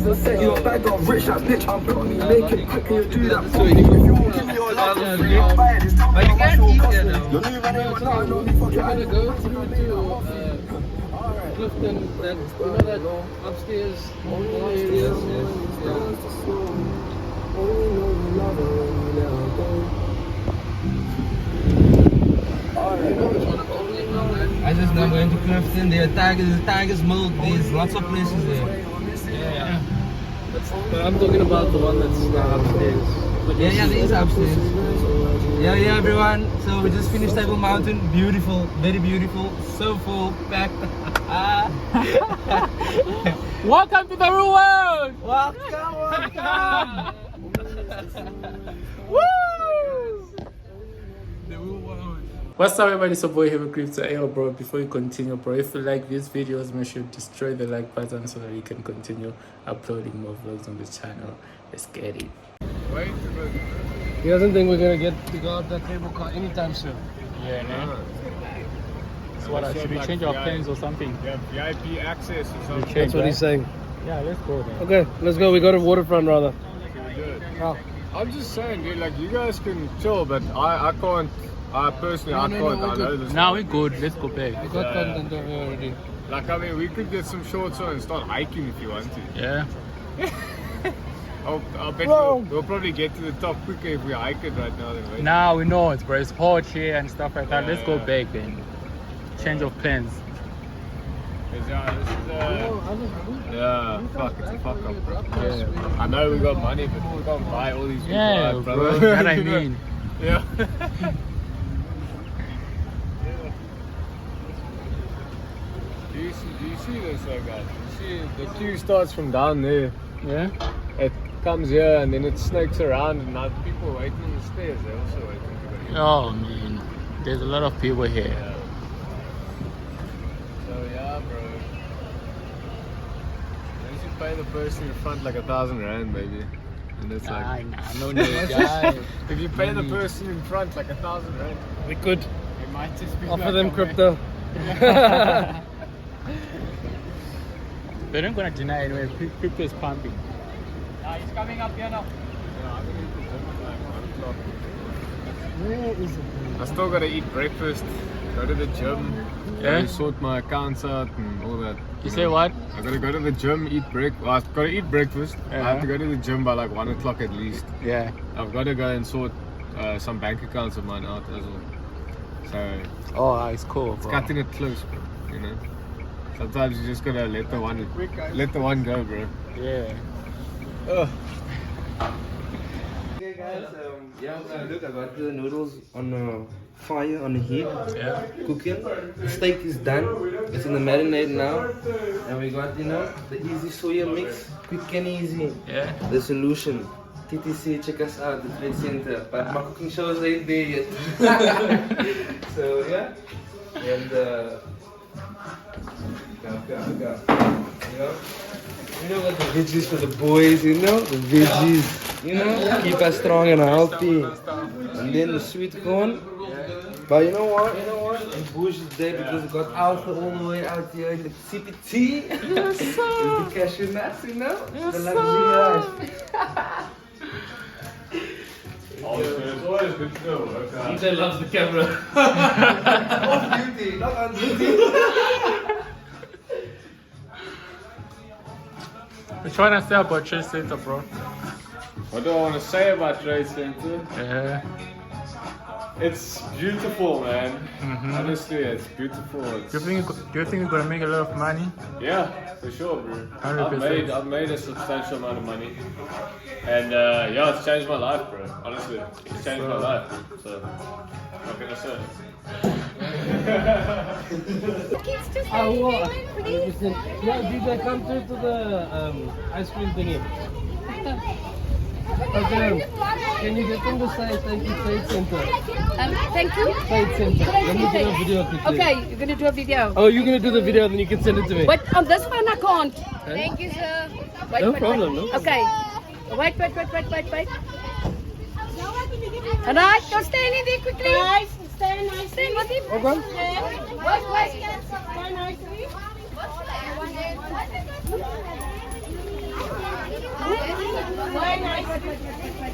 was a set, you're a bag of rich, that bitch, I'm got me, make it quick, you do that for me. If you won't give me your love for free, I'll buy it, it's time But you for my can't show eat cost here me. now. You're new, man, ain't I know me, fuck it, I We're gonna go through to Clifton, that, you know that upstairs, all the areas. I just know I'm going to Clifton, there are Tigers Milk, there's lots of places there. Yeah. But I'm talking about the one that's upstairs. Yeah, there is upstairs. Yeah, everyone. So we just finished Table Mountain. Beautiful, very beautiful. So full, packed. Welcome to the real world! Welcome. Woo! The real world. What's up, everybody? It's your boy heavycryptoarthur, bro. Before you continue, bro, if you like these videos, make sure you destroy the like button so that you can continue uploading more vlogs on the channel. Let's get it. He doesn't think we're gonna get to go up that cable car anytime soon. Yeah, no. So what, should we change our plans or something? Yeah, VIP access or something. That's what he's saying. Yeah, let's go then. Okay, let's go. We go to Waterfront rather. Oh. I'm just saying, dude, like, you guys can chill, but I can't. I personally, I can't. I know this. Now we're good, let's go back. We got content over here already. Like, I mean, we could get some shorts on and start hiking if you want to. Yeah. I'll bet we'll probably get to the top quicker if we hike it right now than wait. Now we know it, bro. It's hot here and stuff like that. Yeah, Let's go yeah. back then. Change of plans. Yeah, this is yeah, fuck, it's a fuck up, bro. Yeah. I know we got money, but we can't buy all these people Yeah, out, bro. That I mean. Yeah. Do you see this, like, guys? You see the queue starts from down there. Yeah? It comes here and then it snakes around, and now people waiting on the stairs. They're also waiting to go. Oh man, there's a lot of people here. Yeah. So yeah, bro. Unless you pay the person in front like 1,000 rand, maybe. And it's like, Nah, no need, guys. if you pay the person in front like 1,000 rand, We could it might just be offer like them a crypto. They're not gonna deny anyway. Crypto is pumping. he's coming up here now. Yeah, I'm gonna eat the gym at like 1 o'clock. Where is it? I still gotta eat breakfast, go to the gym, Yeah? go sort my accounts out and all that. You say what? I gotta go to the gym, eat breakfast. Well, I've gotta eat breakfast. I have Uh-huh. to go to the gym by like 1 o'clock at least. Yeah. I've gotta go and sort some bank accounts of mine out as well. So Oh, it's cool, it's bro. cutting it close, bro. You know. Sometimes you just gotta let the one go, bro. Yeah. Ugh. Okay, guys. Yeah, look, I got the noodles on fire, on the heat. Yeah. Cooking. Steak is done. It's in the marinade now. And we got, you know, the easy soya mix. Quick and easy. Yeah. The solution. TTC, check us out, the Trade Center. But my cooking shows ain't there yet. So, yeah. And, go. You know what, the veggies for the boys, you know? The veggies, you know? Keep us strong and healthy. And then the sweet corn. But you know what? The bush is there because it got alpha all the way out here in the CPT. Yes, sir. With the cashew nuts, you know? Yes, the luxury It's always good to know. DJ loves the camera. Off duty, not on duty. We're trying to say about Trade Center, bro. What do I want to say about Trade Center? Yeah. It's beautiful, man. Mhm. Honestly, it's beautiful. It's, Do you think you're gonna make a lot of money? yeah, for sure, bro. 100%. I've made a substantial amount of money, and yeah, it's changed my life, bro. Honestly, it's changed my life. So, what can I say? Kids to stay I will. please. Yeah, DJ, come through to the ice cream thingy. Okay. Can you get them to say thank you, Trade Center? Thank you. Trade Center. Let me do a video quickly. Okay, you're gonna do a video. Oh, you're gonna do the video, then you can send it to me. But on this one I can't. Thank you, sir. Wait, No wait, problem, wait. no Okay. Wait. Alright, go stand in there quickly. Nice. Stand nice. Stand with him. Okay. Wait. Very nice.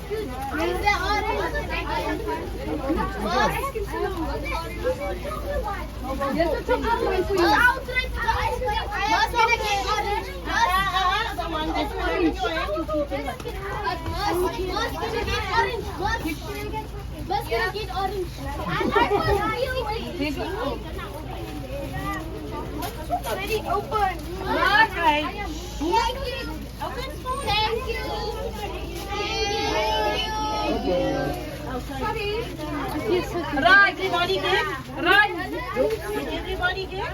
Is there orange? There's a chocolate one for you. Outright for the ice cream. Must gonna get orange. Someone that's orange. Must gonna get orange. Must gonna get orange. Already open. Okay. Thank you. Open phone. Thank you. Sorry. Right, everybody give. Right. Did everybody give?